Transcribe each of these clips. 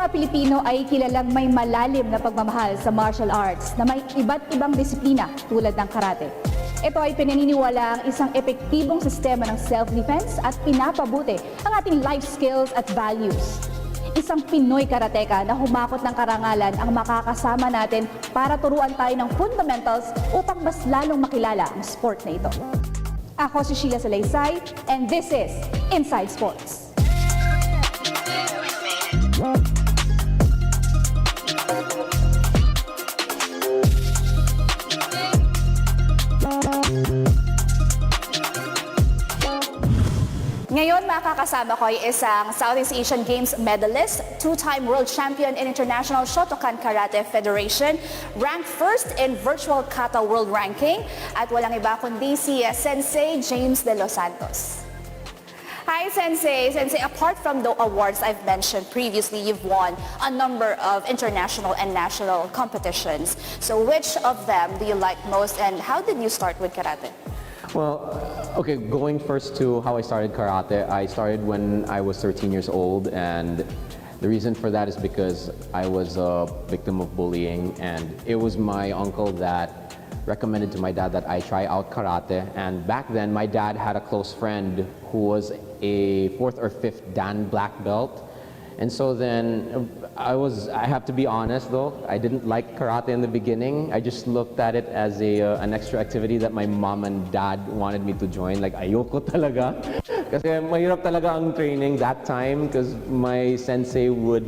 mga Pilipino ay kilalang may malalim na pagmamahal sa martial arts na may iba't ibang disiplina tulad ng karate. Ito ay pinaniniwala ang isang epektibong sistema ng self-defense at pinapabuti ang ating life skills at values. Isang Pinoy karateka na humakot ng karangalan ang makakasama natin para turuan tayo ng fundamentals upang mas lalong makilala ang sport na ito. Ako si Sheila Salaysay and this is Inside Sports. Ngayon, makakasama ko ay isang Southeast Asian Games medalist, two-time world champion in International Shotokan Karate Federation, ranked first in virtual kata world ranking, at walang iba kundi si Sensei James Delos Santos. Hi, Sensei. Sensei, apart from the awards I've mentioned previously, you've won a number of international and national competitions. So which of them do you like most, and how did you start with karate? Well, okay, going first to how I started karate, I started when I was 13 years old, and the reason for that is because I was a victim of bullying, and it was my uncle that recommended to my dad that I try out karate. And back then, my dad had a close friend who was a 4th or 5th Dan black belt. And so then, I have to be honest though, I didn't like karate in the beginning. I just looked at it as an extra activity that my mom and dad wanted me to join. Like, ayoko talaga. Kasi mahirap talaga ang training that time because my sensei would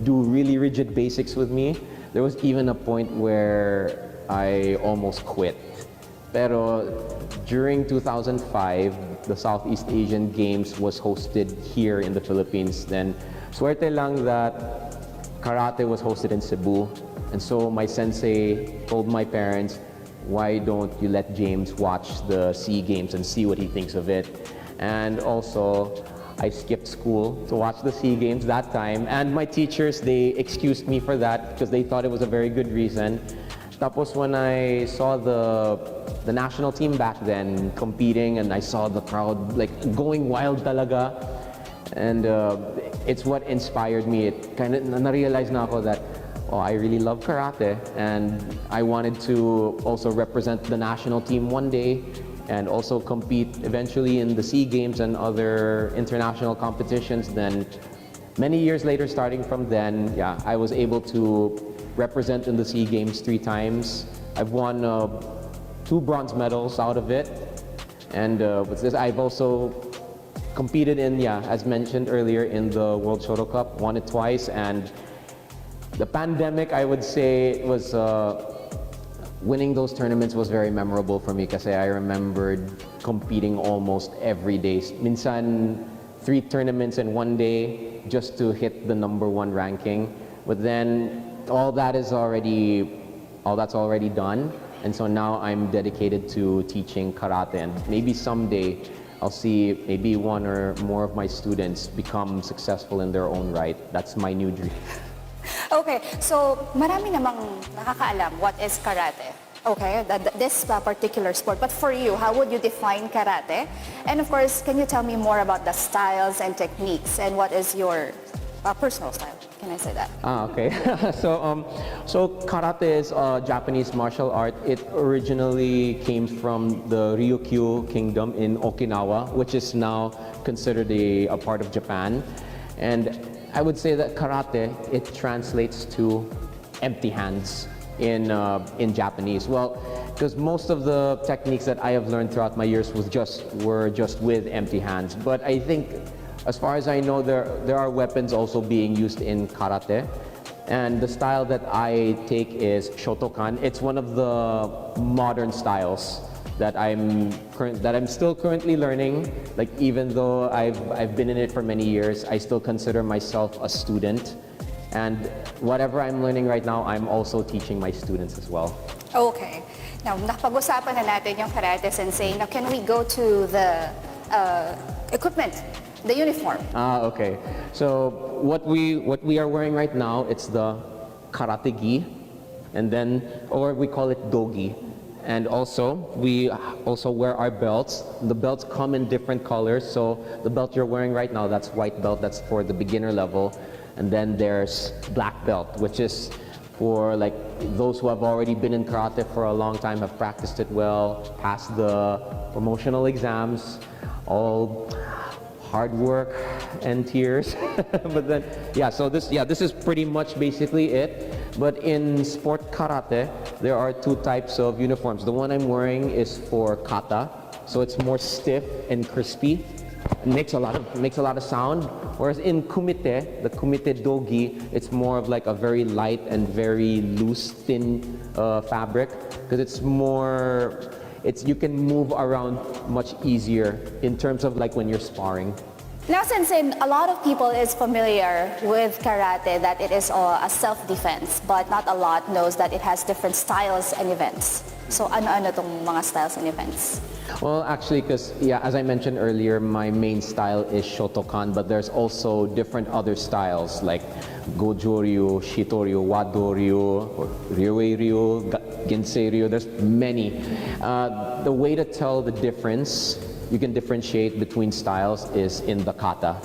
do really rigid basics with me. There was even a point where I almost quit. Pero during 2005, the Southeast Asian Games was hosted here in the Philippines. Then, swerte lang that karate was hosted in Cebu. And so my sensei told my parents, why don't you let James watch the SEA Games and see what he thinks of it? And also, I skipped school to watch the SEA Games that time. And my teachers, they excused me for that because they thought it was a very good reason. Tapos when I saw the national team back then competing, and I saw the crowd like going wild talaga, and it's what inspired me. It kind of na-realize na ako that, oh, I really love karate, and I wanted to also represent the national team one day and also compete eventually in the SEA Games and other international competitions. Then many years later, starting from then, yeah, I was able to represent in the SEA Games 3 times. I've won 2 bronze medals out of it, and with this, I've also competed in, yeah, as mentioned earlier, in the World Shoto Cup, won it twice. And the pandemic, I would say, was winning those tournaments was very memorable for me because I remembered competing almost every day. Minsan 3 tournaments in one day just to hit the #1 ranking. But then all that's already done. And so now I'm dedicated to teaching karate, and maybe someday I'll see maybe 1 or more of my students become successful in their own right. That's my new dream. Okay, so marami namang nakakaalam what is karate. Okay, this particular sport. But for you, how would you define karate? And of course, can you tell me more about the styles and techniques, and what is your personal style? Can I say that? Okay. So karate is a Japanese martial art. It originally came from the Ryukyu Kingdom in Okinawa, which is now considered a part of Japan. And I would say that karate, it translates to empty hands in Japanese. Well, because most of the techniques that I have learned throughout my years were just with empty hands. But I think, as far as I know, there are weapons also being used in karate. And the style that I take is Shotokan. It's one of the modern styles that I'm still currently learning. Like, even though I've been in it for many years, I still consider myself a student. And whatever I'm learning right now, I'm also teaching my students as well. Okay. Now, napag-usapan na natin yung karate, Sensei. Now, can we go to the equipment? The uniform. Okay. So what we are wearing right now, it's the karate gi, and then, or we call it dogi. And also, we also wear our belts. The belts come in different colors. So the belt you're wearing right now, that's white belt, that's for the beginner level. And then there's black belt, which is for like those who have already been in karate for a long time, have practiced it well, passed the promotional exams, all hard work and tears. But then, this is pretty much basically it. But in sport karate, there are two types of uniforms. The one I'm wearing is for kata, so it's more stiff and crispy. It makes a lot of sound. Whereas in kumite, the kumite dogi, it's more of like a very light and very loose, thin fabric, because you can move around much easier in terms of like when you're sparring. Now, since a lot of people is familiar with karate, that it is a self-defense, but not a lot knows that it has different styles and events. So ano-ano tong mga styles and events? Well, actually, because as I mentioned earlier, my main style is Shotokan, but there's also different other styles like Gojo-ryu, Shito-ryu, Wado-ryu, Ryuei-ryu, Gensei-ryu. There's many. The way to tell the difference, you can differentiate between styles, is in the kata,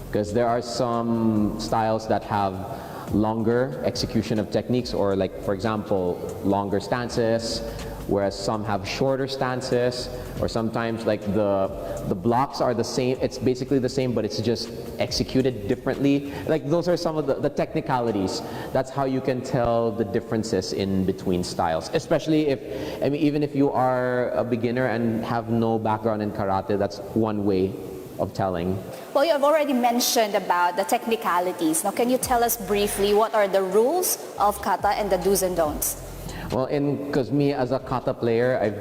because there are some styles that have longer execution of techniques, or like, for example, longer stances, whereas some have shorter stances, or sometimes like the blocks are the same, it's basically the same, but it's just executed differently. Like those are some of the technicalities. That's how you can tell the differences in between styles, especially even if you are a beginner and have no background in karate. That's one way of telling. Well, you have already mentioned about the technicalities. Now, can you tell us briefly what are the rules of kata and the do's and don'ts? Well, because me as a kata player, I've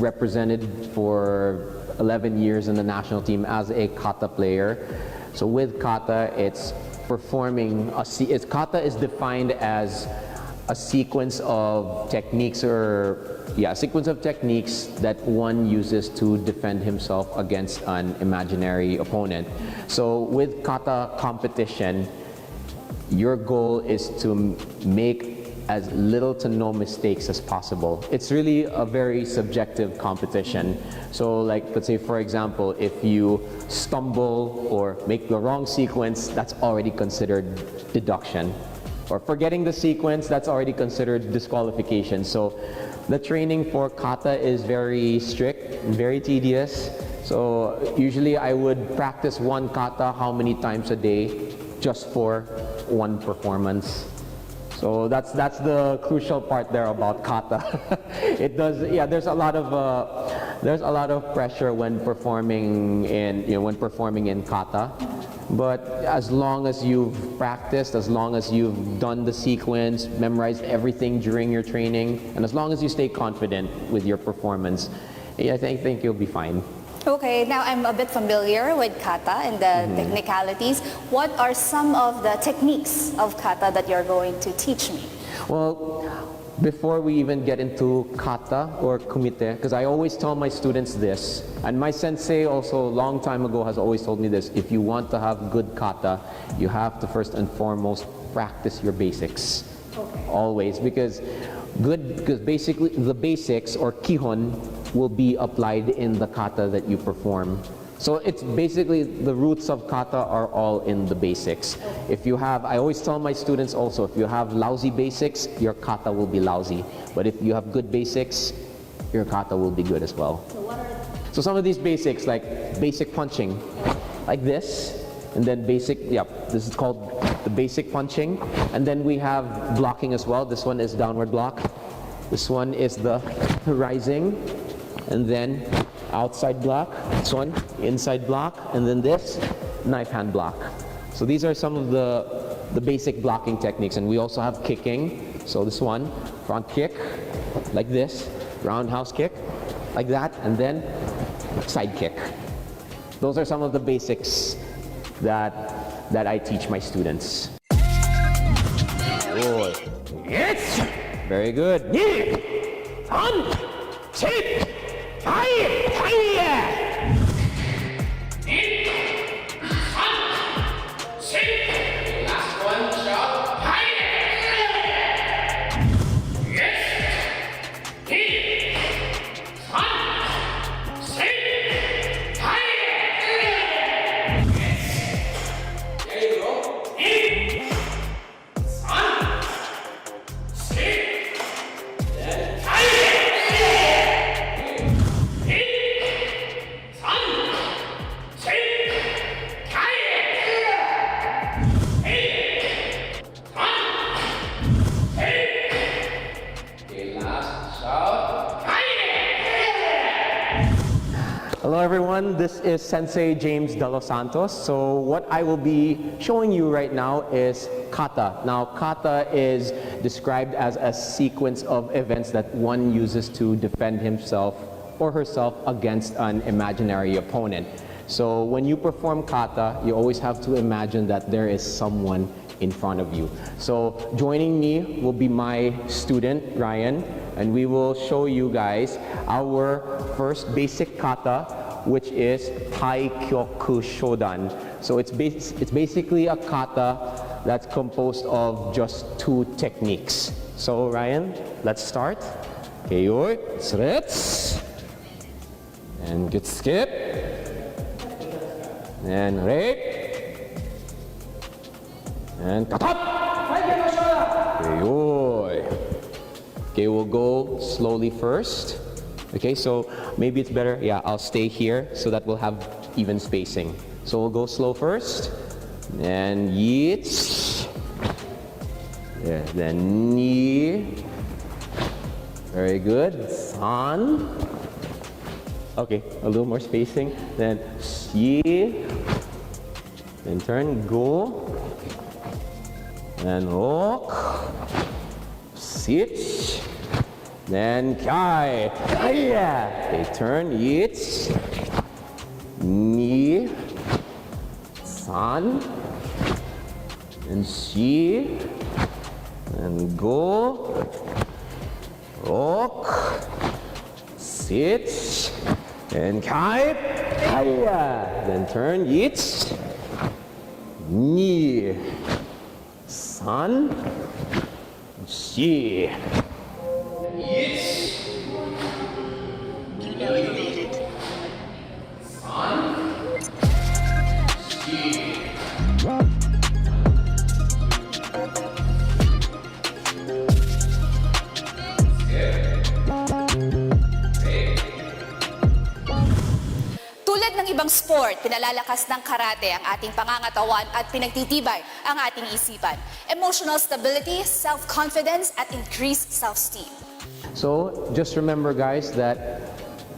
represented for 11 years in the national team as a kata player. So with kata, it's performing kata is defined as a sequence of techniques that one uses to defend himself against an imaginary opponent. So with kata competition, your goal is to make as little to no mistakes as possible. It's really a very subjective competition. So like, let's say for example, if you stumble or make the wrong sequence, that's already considered deduction. Or forgetting the sequence, that's already considered disqualification. So the training for kata is very strict and very tedious. So usually I would practice one kata how many times a day just for one performance. So that's the crucial part there about kata. There's a lot of pressure when performing in kata. But as long as you've practiced, as long as you've done the sequence, memorized everything during your training, and as long as you stay confident with your performance, I think you'll be fine. Okay, now I'm a bit familiar with kata and the technicalities. What are some of the techniques of kata that you're going to teach me? Well, before we even get into kata or kumite, because I always tell my students this, and my sensei also a long time ago has always told me this: if you want to have good kata, you have to first and foremost practice your basics. Okay. Always, because basically the basics or kihon will be applied in the kata that you perform. So it's basically the roots of kata are all in the basics. If you have, I always tell my students also, if you have lousy basics, your kata will be lousy. But if you have good basics, your kata will be good as well. So some of these basics, like basic punching, like this, and then this is called the basic punching. And then we have blocking as well. This one is downward block. This one is the rising. And then outside block, this one, inside block, and then this, knife hand block. So these are some of the basic blocking techniques. And we also have kicking. So this one, front kick, like this, roundhouse kick, like that, and then side kick. Those are some of the basics that I teach my students. Good. Yes! Very good. On, tip. Hello everyone, this is Sensei James Delos Santos. So what I will be showing you right now is kata. Now kata is described as a sequence of events that one uses to defend himself or herself against an imaginary opponent. So when you perform kata, you always have to imagine that there is someone in front of you. So joining me will be my student, Ryan, and we will show you guys our first basic kata, which is Taikyoku Shodan. So it's basically a kata that's composed of just 2 techniques. So Ryan, let's start. Keioi, stretch, and get skip, and rape, and katat. Keioi. Okay, we'll go slowly first. Okay, so maybe it's better, yeah, I'll stay here so that we'll have even spacing. So we'll go slow first, and yeet, yeah, then knee, very good, san, okay, a little more spacing, then yi, then turn, go, and rock, sit, then kai, kaya. Okay, turn, yit, ni, san, and shi, and go, rock, sit, and kai, kaya. Then turn, yit, ni, san, shi. Tulad ng ibang sport, pinalalakas ng karate ang ating pangangatawan at pinagtitibay ang ating isipan. Emotional stability, self-confidence, at increased self-esteem. So just remember guys that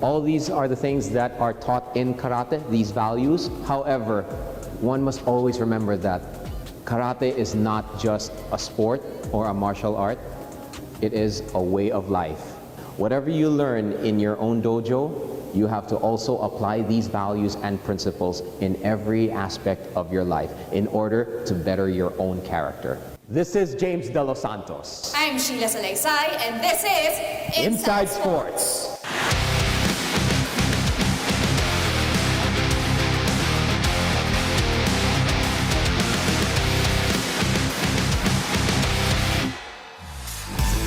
all these are the things that are taught in karate, these values. However, one must always remember that karate is not just a sport or a martial art. It is a way of life. Whatever you learn in your own dojo, you have to also apply these values and principles in every aspect of your life in order to better your own character. This is James De Los Santos. I'm Sheila Salaysay, and this is Inside Sports.